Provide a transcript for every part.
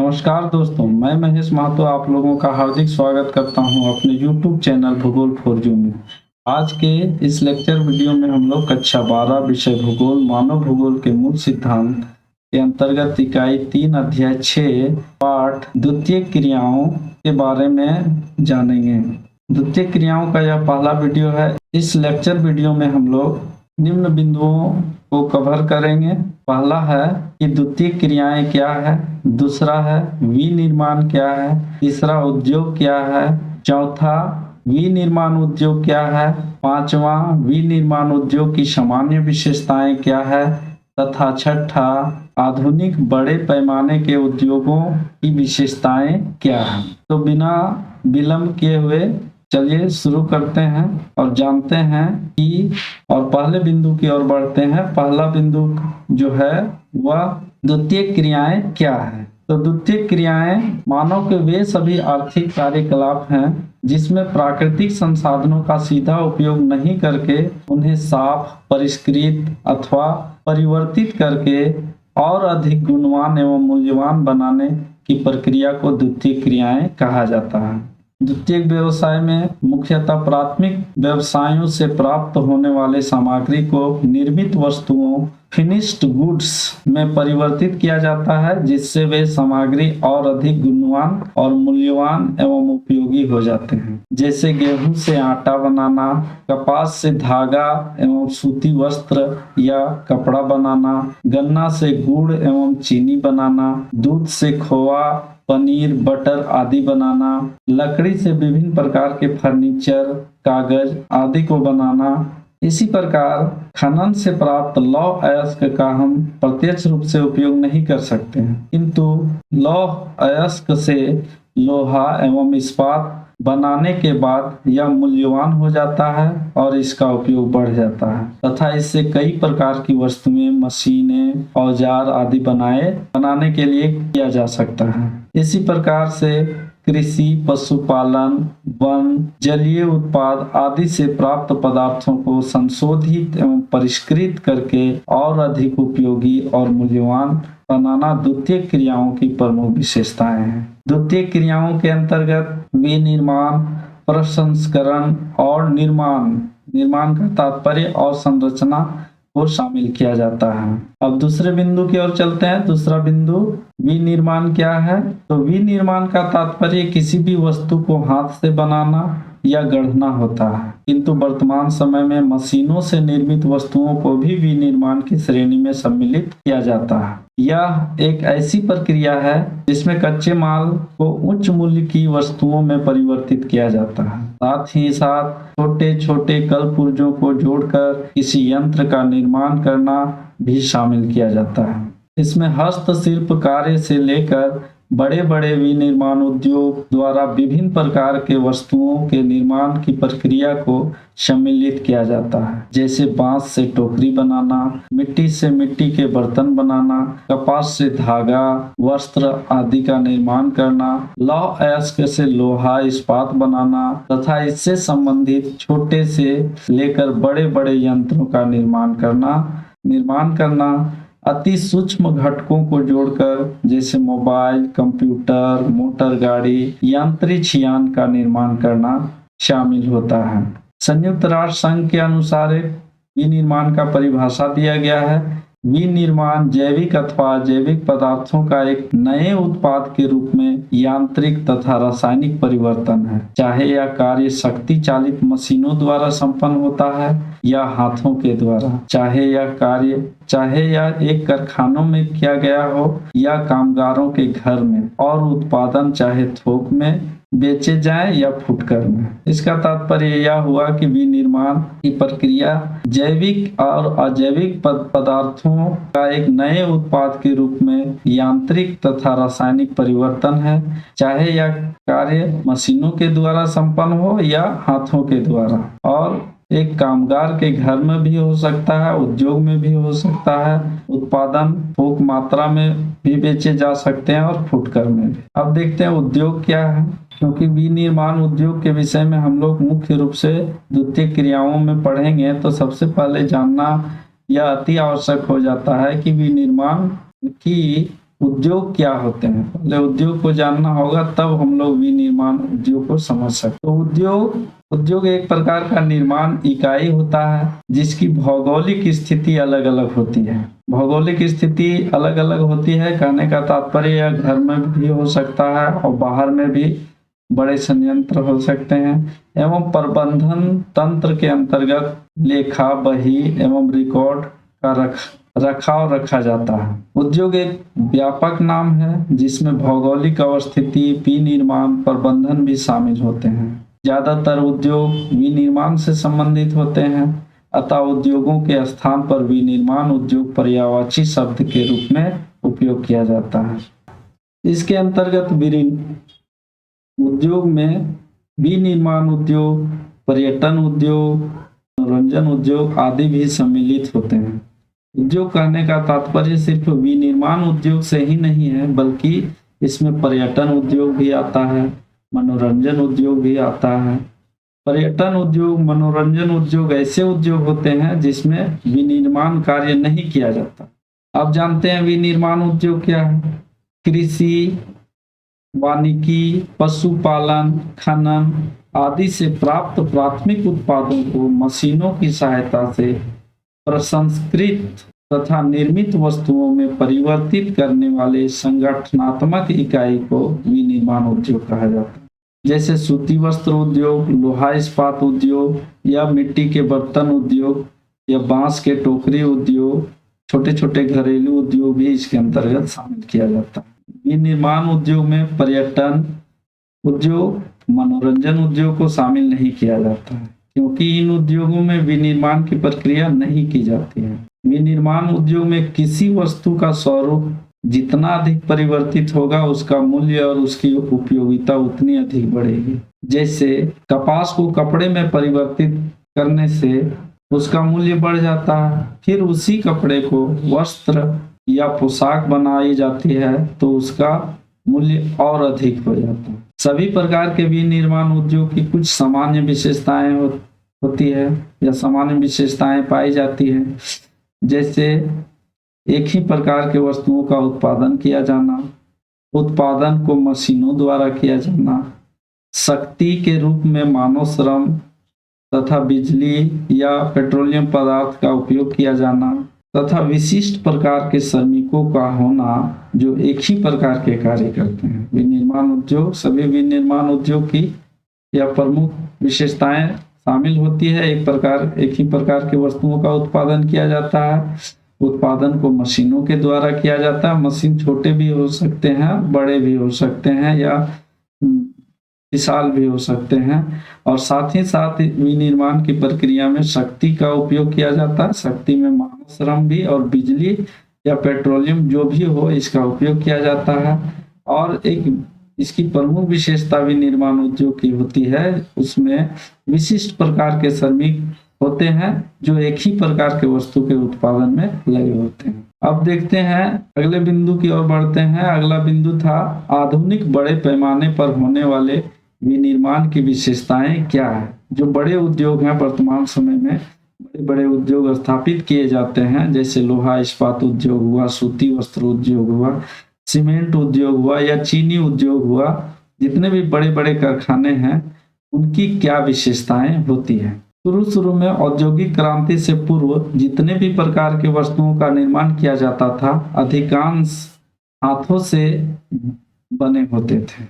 नमस्कार दोस्तों, मैं महेश महतो आप लोगों का हार्दिक स्वागत करता हूं अपने YouTube चैनल भूगोल फॉर यू में। आज के इस लेक्चर वीडियो में हम लोग कक्षा 12 विषय भूगोल मानव भूगोल के मूल सिद्धांत के अंतर्गत इकाई 3 अध्याय 6 पाठ द्वितीय क्रियाओं के बारे में जानेंगे। द्वितीय क्रियाओं का यह पहला वीडियो है। इस लेक्चर वीडियो में हम लोग निम्न बिंदुओं को कवर करेंगे। पहला है कि द्वितीय क्रियाएं क्या है, दूसरा है विनिर्माण क्या है, तीसरा उद्योग क्या है, चौथा विनिर्माण उद्योग क्या है, पांचवा विनिर्माण उद्योग की सामान्य विशेषताएं क्या है तथा छठा आधुनिक बड़े पैमाने के उद्योगों की विशेषताएं क्या है। तो बिना विलंब किए हुए चलिए शुरू करते हैं और जानते हैं कि और पहले बिंदु की ओर बढ़ते हैं। पहला बिंदु जो है वह द्वितीय क्रियाएं क्या है। तो द्वितीय क्रियाएं मानव के वे सभी आर्थिक कार्यकलाप हैं जिसमें प्राकृतिक संसाधनों का सीधा उपयोग नहीं करके उन्हें साफ, परिष्कृत अथवा परिवर्तित करके और अधिक गुणवान एवं मूल्यवान बनाने की प्रक्रिया को द्वितीय क्रियाएं कहा जाता है। द्वितीय व्यवसाय में मुख्यतः प्राथमिक व्यवसायों से प्राप्त होने वाले सामग्री को निर्मित वस्तुओं फिनिश्ड गुड्स में परिवर्तित किया जाता है, जिससे वे सामग्री और अधिक गुणवान और मूल्यवान एवं उपयोगी हो जाते हैं। जैसे गेहूं से आटा बनाना, कपास से धागा एवं सूती वस्त्र या कपड़ा बनाना, गन्ना से गुड़ एवं चीनी बनाना, दूध से खोआ, पनीर, बटर आदि बनाना, लकड़ी से विभिन्न प्रकार के फर्नीचर, कागज आदि को बनाना। इसी प्रकार खनन से प्राप्त लौह अयस्क का हम प्रत्यक्ष रूप से उपयोग नहीं कर सकते हैं, किंतु लौह अयस्क से लोहा एवं इस्पात बनाने के बाद यह मूल्यवान हो जाता है और इसका उपयोग बढ़ जाता है तथा इससे कई प्रकार की वस्तुएं, मशीनें, औजार आदि बनाने के लिए किया जा सकता है। इसी प्रकार से कृषि, पशुपालन, वन, जलीय उत्पाद आदि से प्राप्त पदार्थों को संशोधित एवं परिष्कृत करके और अधिक उपयोगी और मूल्यवान बनाना द्वितीय क्रियाओं की प्रमुख विशेषताएं हैं। द्वितीय क्रियाओं के अंतर्गत विनिर्माण, प्रसंस्करण और निर्माण का तात्पर्य और संरचना को शामिल किया जाता है। अब दूसरे बिंदु की ओर चलते हैं। दूसरा बिंदु विनिर्माण क्या है। तो विनिर्माण का तात्पर्य किसी भी वस्तु को हाथ से बनाना या गढ़ना होता है, किंतु वर्तमान समय में मशीनों से निर्मित वस्तुओं को भी विनिर्माण की श्रेणी में सम्मिलित किया जाता है। यह एक ऐसी प्रक्रिया है जिसमें कच्चे माल को उच्च मूल्य की वस्तुओं में परिवर्तित किया जाता है। साथ ही साथ छोटे छोटे कल पुर्जों को जोड़कर किसी यंत्र का निर्माण करना भी शामिल किया जाता है। इसमें हस्तशिल्प कार्य से लेकर बड़े बड़े विनिर्माण उद्योग द्वारा विभिन्न प्रकार के वस्तुओं के निर्माण की प्रक्रिया को सम्मिलित किया जाता है। जैसे बांस से टोकरी बनाना, मिट्टी से मिट्टी के बर्तन बनाना, कपास से धागा, वस्त्र आदि का निर्माण करना, लौह अयस्क से लोहा, इस्पात बनाना तथा इससे संबंधित छोटे से लेकर बड़े बड़े यंत्रों का निर्माण करना अति सूक्ष्म घटकों को जोड़कर जैसे मोबाइल, कंप्यूटर, मोटर गाड़ी, यांत्रिक यान का निर्माण करना शामिल होता है। संयुक्त राष्ट्र संघ के अनुसार विनिर्माण का परिभाषा दिया गया है। विनिर्माण जैविक अथवा अजैविक पदार्थों का एक नए उत्पाद के रूप में यांत्रिक तथा रासायनिक परिवर्तन है, चाहे यह कार्य शक्ति चालित मशीनों द्वारा संपन्न होता है या हाथों के द्वारा, चाहे यह एक कारखानों में किया गया हो या कामगारों के घर में, और उत्पादन चाहे थोक में बेचे जाए या फुटकर में। इसका तात्पर्य यह हुआ कि विनिर्माण की प्रक्रिया जैविक और अजैविक पदार्थों का एक नए उत्पाद के रूप में यांत्रिक तथा रासायनिक परिवर्तन है, चाहे यह कार्य मशीनों के द्वारा संपन्न हो या हाथों के द्वारा, और एक कामगार के घर में भी हो सकता है, उद्योग में भी हो सकता है, उत्पादन थोक मात्रा में भी बेचे जा सकते हैं और फुटकर में भी। अब देखते हैं उद्योग क्या है, क्योंकि विनिर्माण उद्योग के विषय में हम लोग मुख्य रूप से द्वितीय क्रियाओं में पढ़ेंगे, तो सबसे पहले जानना यह अति आवश्यक हो जाता है कि विनिर्माण की उद्योग क्या होते हैं, पहले उद्योग को जानना होगा, तब हम लोग विनिर्माण उद्योग को समझ सकते। तो उद्योग एक प्रकार का निर्माण इकाई होता है जिसकी भौगोलिक स्थिति अलग अलग होती है। भौगोलिक स्थिति अलग अलग होती है, कहने का तात्पर्य यह घर में भी हो सकता है और बाहर में भी बड़े संयंत्र हो सकते हैं, एवं प्रबंधन तंत्र के अंतर्गत लेखा, बही एवं रिकॉर्ड का रखाव रखा जाता है। उद्योग एक व्यापक नाम है जिसमें भौगोलिक अवस्थिति, विनिर्माण, प्रबंधन भी शामिल होते हैं। ज्यादातर उद्योग विनिर्माण से संबंधित होते हैं, अतः उद्योगों के स्थान पर विनिर्माण उद्योग पर्यायवाची शब्द के रूप में उपयोग किया जाता है। इसके अंतर्गत उद्योग में विनिर्माण उद्योग, पर्यटन उद्योग, मनोरंजन उद्योग आदि भी सम्मिलित होते हैं। उद्योग कहने का तात्पर्य सिर्फ विनिर्माण उद्योग से ही नहीं है, बल्कि इसमें पर्यटन उद्योग भी आता है, मनोरंजन उद्योग भी आता है। पर्यटन उद्योग, मनोरंजन उद्योग ऐसे उद्योग होते हैं जिसमें विनिर्माण कार्य नहीं किया जाता। आप जानते हैं विनिर्माण उद्योग क्या है? कृषि, वानिकी, पशुपालन, खनन आदि से प्राप्त प्राथमिक उत्पादों को मशीनों की सहायता से प्रसंस्कृत तथा निर्मित वस्तुओं में परिवर्तित करने वाले संगठनात्मक इकाई को विनिर्माण उद्योग कहा जाता है। जैसे सूती वस्त्र उद्योग, लोहा इस्पात उद्योग या मिट्टी के बर्तन उद्योग या बांस के टोकरी उद्योग, छोटे छोटे घरेलू उद्योग भी इसके अंतर्गत शामिल किया जाता है। विनिर्माण उद्योग में पर्यटन उद्योग, मनोरंजन उद्योग को शामिल नहीं किया जाता है, क्योंकि इन उद्योगों में विनिर्माण की प्रक्रिया नहीं की जाती है। विनिर्माण उद्योग में किसी वस्तु का स्वरूप जितना अधिक परिवर्तित होगा, उसका मूल्य और उसकी उपयोगिता उतनी अधिक बढ़ेगी। जैसे कपास को कपड़े में परिवर्तित करने से उसका मूल्य बढ़ जाता है, फिर उसी कपड़े को वस्त्र या पोशाक बनाई जाती है तो उसका मूल्य और अधिक हो जाता है। सभी प्रकार के विनिर्माण उद्योग की कुछ सामान्य विशेषताएं होती है या सामान्य विशेषताएं पाई जाती है। जैसे एक ही प्रकार के वस्तुओं का उत्पादन किया जाना, उत्पादन को मशीनों द्वारा किया जाना, शक्ति के रूप में मानव श्रम तथा बिजली या पेट्रोलियम पदार्थ का उपयोग किया जाना, तथा विशिष्ट प्रकार के श्रमिकों का होना जो एक ही प्रकार के कार्य करते हैं। विनिर्माण उद्योग, सभी विनिर्माण उद्योग की यह प्रमुख विशेषताएं शामिल होती है। एक ही प्रकार के वस्तुओं का उत्पादन किया जाता है, उत्पादन को मशीनों के द्वारा किया जाता है। मशीन छोटे भी हो सकते हैं, बड़े भी हो सकते हैं या विशाल भी हो सकते हैं, और साथ ही साथ विनिर्माण की प्रक्रिया में शक्ति का उपयोग किया जाता है। शक्ति में मानव श्रम भी और बिजली या पेट्रोलियम जो भी हो इसका उपयोग किया जाता है। और एक इसकी प्रमुख विशेषता विनिर्माण उद्योग की होती है, उसमें विशिष्ट प्रकार के श्रमिक होते हैं जो एक ही प्रकार के वस्तु के उत्पादन में लगे होते हैं। अब देखते हैं अगले बिंदु की ओर बढ़ते हैं। अगला बिंदु था आधुनिक बड़े पैमाने पर होने वाले विनिर्माण की विशेषताएं क्या है। जो बड़े उद्योग हैं, वर्तमान समय में बड़े बड़े उद्योग स्थापित किए जाते हैं, जैसे लोहा इस्पात उद्योग हुआ, सूती वस्त्र उद्योग हुआ, सीमेंट उद्योग हुआ या चीनी उद्योग हुआ, जितने भी बड़े बड़े कारखाने हैं उनकी क्या विशेषताएं होती है। शुरू में औद्योगिक क्रांति से पूर्व जितने भी प्रकार के वस्तुओं का निर्माण किया जाता था, अधिकांश हाथों से बने होते थे।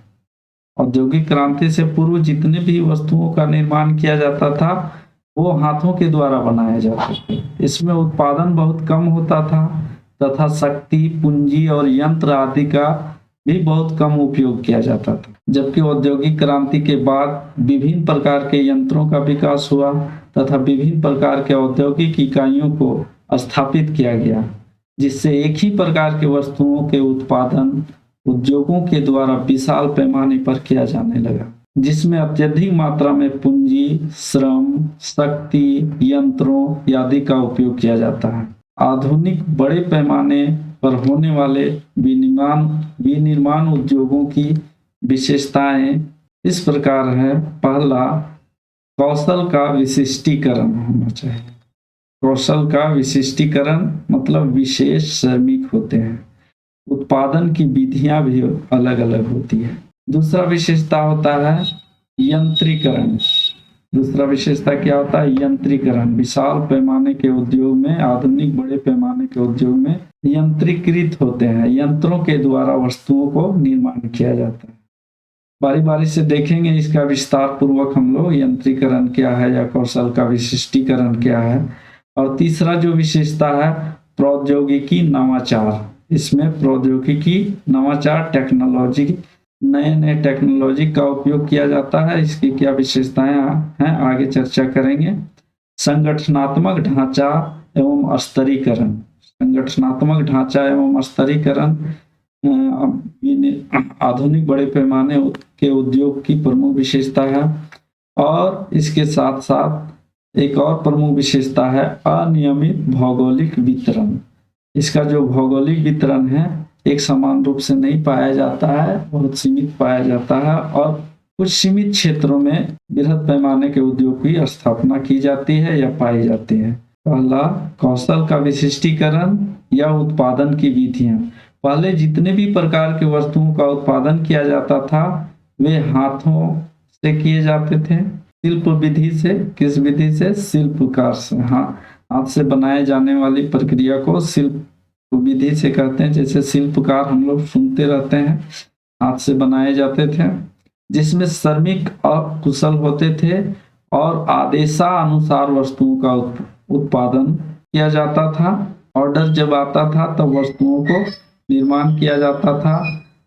औद्योगिक क्रांति से पूर्व जितने भी वस्तुओं का निर्माण किया जाता था वो हाथों के द्वारा बनाए जाते थे। इसमें उत्पादन बहुत कम होता था तथा शक्ति, पूंजी और यंत्र आदि का भी बहुत कम उपयोग किया जाता था। जबकि औद्योगिक क्रांति के बाद विभिन्न प्रकार के यंत्रों का विकास हुआ तथा विभिन्न प्रकार के औद्योगिक इकाइयों को स्थापित किया गया, जिससे एक ही प्रकार के वस्तुओं के उत्पादन उद्योगों के द्वारा विशाल पैमाने पर किया जाने लगा, जिसमें अत्यधिक मात्रा में पूंजी, श्रम, शक्ति, यंत्रों आदि का उपयोग किया जाता है। आधुनिक बड़े पैमाने पर होने वाले विनिर्माण उद्योगों की विशेषताएं इस प्रकार है। पहला, कौशल का विशिष्टीकरण होना चाहिए। कौशल का विशिष्टीकरण मतलब विशेष श्रमिक होते हैं। उत्पादन की विधियां भी अलग अलग होती है। दूसरा विशेषता होता है यंत्रीकरण। दूसरा विशेषता क्या होता है? यंत्रीकरण। विशाल पैमाने के उद्योग में, आधुनिक बड़े पैमाने के उद्योग में यंत्रीकृत होते हैं। यंत्रों के द्वारा वस्तुओं को निर्माण किया जाता है। बारी बारी से देखेंगे इसका विस्तार पूर्वक हम लोग, यंत्रीकरण क्या है या कौशल का विशिष्टीकरण क्या है। और तीसरा जो विशेषता है प्रौद्योगिकी नवाचार। इसमें प्रौद्योगिकी नवाचार, टेक्नोलॉजी, नए नए टेक्नोलॉजी का उपयोग किया जाता है। इसकी क्या विशेषताएं हैं आगे चर्चा करेंगे। संगठनात्मक ढांचा एवं स्तरीकरण। संगठनात्मक ढांचा एवं स्तरीकरण आधुनिक बड़े पैमाने के उद्योग की प्रमुख विशेषता है। और इसके साथ साथ एक और प्रमुख विशेषता है अनियमित भौगोलिक वितरण। इसका जो भौगोलिक वितरण है एक समान रूप से नहीं पाया जाता है, बहुत सीमित पाया जाता है। और कुछ सीमित क्षेत्रों में बृहद पैमाने के उद्योग की स्थापना की जाती है या पाई जाती है। पहला, कौशल का विशिष्टीकरण या उत्पादन की विधियां। पहले जितने भी प्रकार के वस्तुओं का उत्पादन किया जाता था वे हाथों से किए जाते थे, शिल्प विधि से। किस विधि से? शिल्पकार से। हाँ, हाथ से बनाए जाने वाली प्रक्रिया को शिल्प विधि से कहते हैं। जैसे शिल्पकार हम लोग सुनते रहते हैं, हाथ से बनाए जाते थे, जिसमें श्रमिक और कुशल होते थे और आदेशानुसार वस्तुओं का उत्पादन किया जाता था। ऑर्डर जब आता था तब वस्तुओं को निर्माण किया जाता था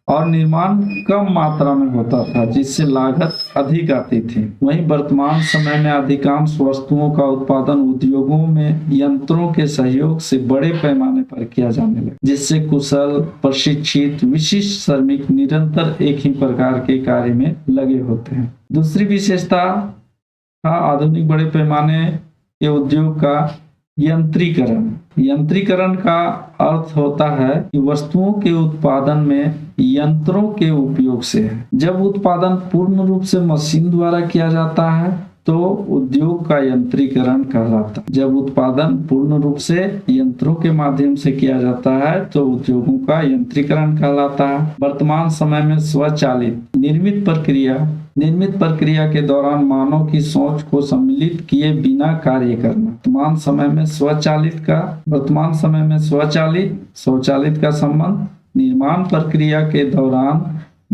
और निर्माण कम मात्रा में होता था, जिससे लागत अधिक आती थी। वहीं वर्तमान समय में अधिकांश वस्तुओं का उत्पादन उद्योगों में यंत्रों के सहयोग से बड़े पैमाने पर किया जाने लगा, जिससे कुशल, प्रशिक्षित, विशिष्ट श्रमिक निरंतर एक ही प्रकार के कार्य में लगे होते हैं। दूसरी विशेषता था आधुनिक बड़े पैमाने के उद्योग का यंत्रीकरण। यंत्रीकरण का अर्थ होता है कि वस्तुओं के उत्पादन में यंत्रों के उपयोग से है। जब उत्पादन पूर्ण रूप से मशीन द्वारा किया जाता है तो उद्योग का यंत्रीकरण कहलाता है। जब उत्पादन पूर्ण रूप से यंत्रों के माध्यम से किया जाता है तो उद्योगों का यंत्रीकरण कहलाता है। वर्तमान समय में स्वचालित निर्मित प्रक्रिया के दौरान मानव की सोच को सम्मिलित किए बिना कार्य करना। वर्तमान समय में स्वचालित का संबंध निर्माण प्रक्रिया के दौरान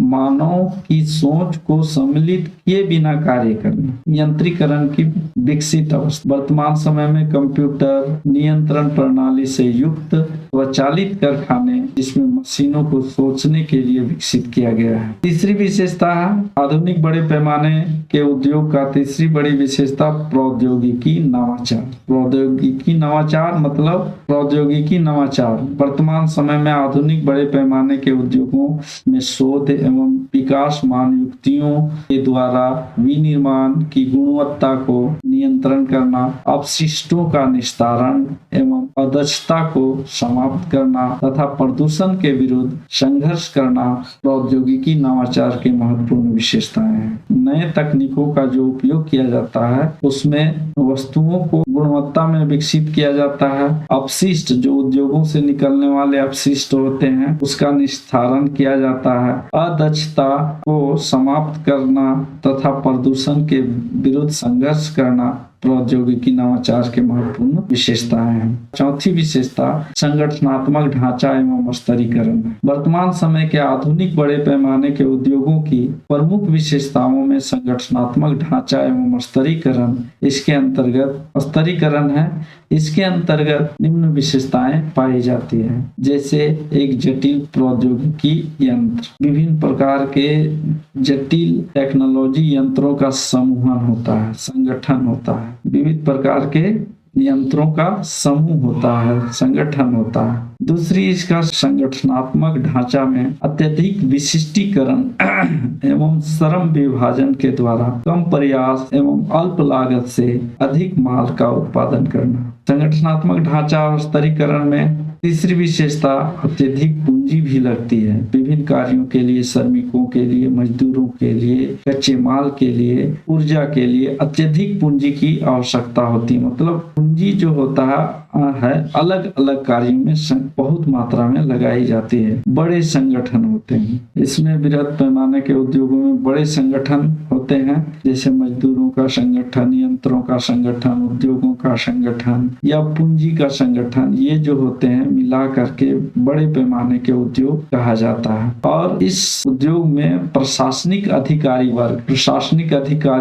मानव की सोच को सम्मिलित किए बिना कार्य करना, यंत्रीकरण की विकसित अवस्था। वर्तमान समय में कंप्यूटर नियंत्रण प्रणाली से युक्त स्वचालित कारखाने, जिसमें मशीनों को सोचने के लिए विकसित किया गया है। तीसरी विशेषता है आधुनिक बड़े पैमाने के उद्योग का तीसरी बड़ी विशेषता प्रौद्योगिकी नवाचार। प्रौद्योगिकी नवाचार मतलब प्रौद्योगिकी नवाचार। वर्तमान समय में आधुनिक बड़े पैमाने के उद्योगों में शोध एवं विकासमान युक्तियों के द्वारा विनिर्माण की गुणवत्ता को नियंत्रण करना, अपशिष्टों का निस्तारण एवं अदक्षता को समाप्त करना तथा प्रदूषण के विरुद्ध संघर्ष करना प्रौद्योगिकी नवाचार की महत्वपूर्ण विशेषताएं हैं। नए तकनीकों का जो उपयोग किया जाता है उसमें वस्तुओं को गुणवत्ता में विकसित किया जाता है। अपशिष्ट जो उद्योगों से निकलने वाले अपशिष्ट होते हैं उसका निस्तारण किया जाता है। अदक्षता को समाप्त करना तथा प्रदूषण के विरुद्ध संघर्ष करना प्रौद्योगिकी नवाचार के महत्वपूर्ण विशेषताएं हैं। चौथी विशेषता संगठनात्मक ढांचा एवं स्तरीकरण है। वर्तमान समय के आधुनिक बड़े पैमाने के उद्योगों की प्रमुख विशेषताओं में संगठनात्मक ढांचा एवं स्तरीकरण है। इसके अंतर्गत निम्न विशेषताएं पाई जाती हैं, जैसे एक जटिल प्रौद्योगिकी यंत्र, विभिन्न प्रकार के जटिल टेक्नोलॉजी यंत्रों का समूहन होता है, संगठन होता है। विविध प्रकार के यंत्रों का समूह होता है, संगठन होता है। दूसरी इसका संगठनात्मक ढांचा में अत्यधिक विशिष्टीकरण एवं श्रम विभाजन के द्वारा कम प्रयास एवं अल्प लागत से अधिक माल का उत्पादन करना। संगठनात्मक ढांचा और स्तरीकरण में तीसरी विशेषता अत्यधिक पूंजी भी लगती है। विभिन्न कार्यों के लिए, श्रमिकों के लिए, मजदूरों के लिए, कच्चे माल के लिए, ऊर्जा के लिए अत्यधिक पूंजी की आवश्यकता होती है। मतलब पूंजी जो होता है है अलग अलग कार्यों में बहुत मात्रा में लगाई जाती है। बड़े संगठन होते हैं, इसमें बृहद पैमाने के उद्योगों में बड़े संगठन होते हैं, जैसे मजदूरों का संगठन, यंत्रों का संगठन, उद्योगों का संगठन या पूंजी का संगठन। ये जो होते हैं मिला करके बड़े पैमाने के उद्योग कहा जाता है। और इस उद्योग में प्रशासनिक अधिकारी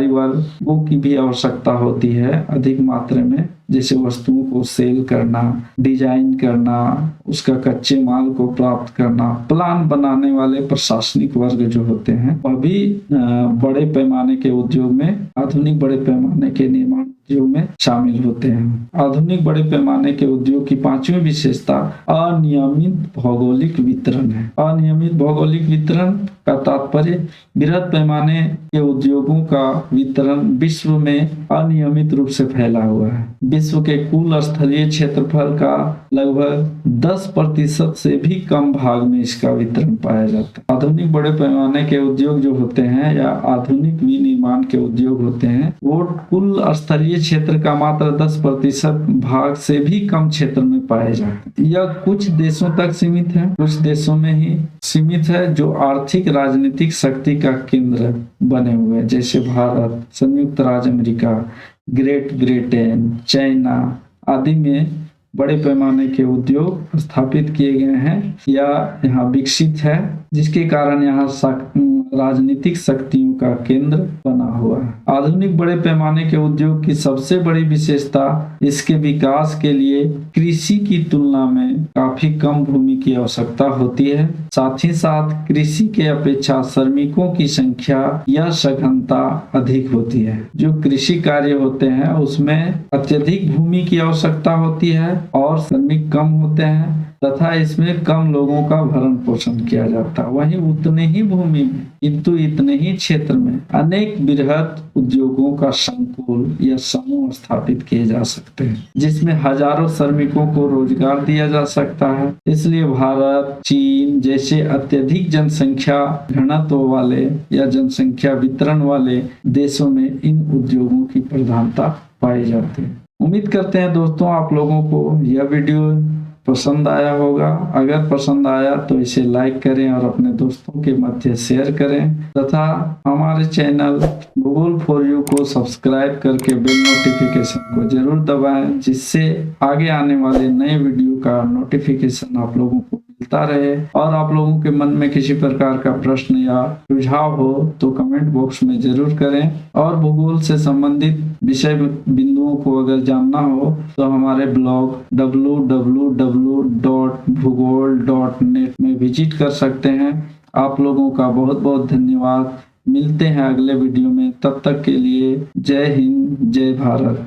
वर्गों की भी आवश्यकता होती है अधिक मात्रा में, जैसे वस्तुओं को सेल करना, डिजाइन करना, उसका कच्चे माल को प्राप्त करना। प्लान बनाने वाले प्रशासनिक वर्ग जो होते हैं वह भी बड़े पैमाने के उद्योग में, आधुनिक बड़े पैमाने के निर्माण उद्योग में शामिल होते हैं। आधुनिक बड़े पैमाने के उद्योग की पांचवी विशेषता अनियमित भौगोलिक वितरण है। अनियमित भौगोलिक वितरण का तात्पर्य बृहद पैमाने के उद्योगों का वितरण विश्व में अनियमित रूप से फैला हुआ है। विश्व के कुल स्थलीय क्षेत्रफल का लगभग 10% से भी कम भाग में इसका वितरण पाया जाता है। आधुनिक बड़े पैमाने के उद्योग जो होते हैं या आधुनिक विनिर्माण के उद्योग होते हैं वो कुल स्थलीय क्षेत्र का मात्र 10% भाग से भी कम क्षेत्र में पाए जाते हैं। यह कुछ देशों तक सीमित है, कुछ देशों में ही सीमित है जो आर्थिक राजनीतिक शक्ति का केंद्र बने हुए हैं, जैसे भारत, संयुक्त राज्य अमेरिका, ग्रेट ब्रिटेन, चाइना आदि में बड़े पैमाने के उद्योग स्थापित किए गए हैं या यहाँ विकसित है, जिसके कारण यहाँ राजनीतिक शक्तियों का केंद्र बना हुआ है। आधुनिक बड़े पैमाने के उद्योग की सबसे बड़ी विशेषता इसके विकास के लिए कृषि की तुलना में काफी कम भूमि की आवश्यकता होती है। साथ ही साथ कृषि के अपेक्षा श्रमिकों की संख्या या सघनता अधिक होती है। जो कृषि कार्य होते हैं उसमें अत्यधिक भूमि की आवश्यकता होती है और श्रमिक कम होते हैं तथा इसमें कम लोगों का भरण पोषण किया जाता है। वहीं उतने ही भूमि में किंतु इतने ही क्षेत्र में अनेक बृहद उद्योगों का संकुल या समूह स्थापित किए जा सकते हैं, जिसमें हजारों श्रमिकों को रोजगार दिया जा सकता है। इसलिए भारत, चीन जैसे अत्यधिक जनसंख्या घनत्व वाले या जनसंख्या वितरण वाले देशों में इन उद्योगों की प्रधानता पाई जाती है। उम्मीद करते हैं दोस्तों आप लोगों को यह वीडियो पसंद आया होगा। अगर पसंद आया तो इसे लाइक करें और अपने दोस्तों के मध्य शेयर करें तथा हमारे चैनल गूगल फॉर यू को सब्सक्राइब करके बेल नोटिफिकेशन को जरूर दबाएं, जिससे आगे आने वाले नए वीडियो का नोटिफिकेशन आप लोगों को मिलता रहे। और आप लोगों के मन में किसी प्रकार का प्रश्न या सुझाव हो तो कमेंट बॉक्स में जरूर करें। और भूगोल से संबंधित विषय बिंदुओं को अगर जानना हो तो हमारे ब्लॉग www.bhugol.net में विजिट कर सकते हैं। आप लोगों का बहुत बहुत धन्यवाद। मिलते हैं अगले वीडियो में, तब तक के लिए जय हिंद, जय भारत।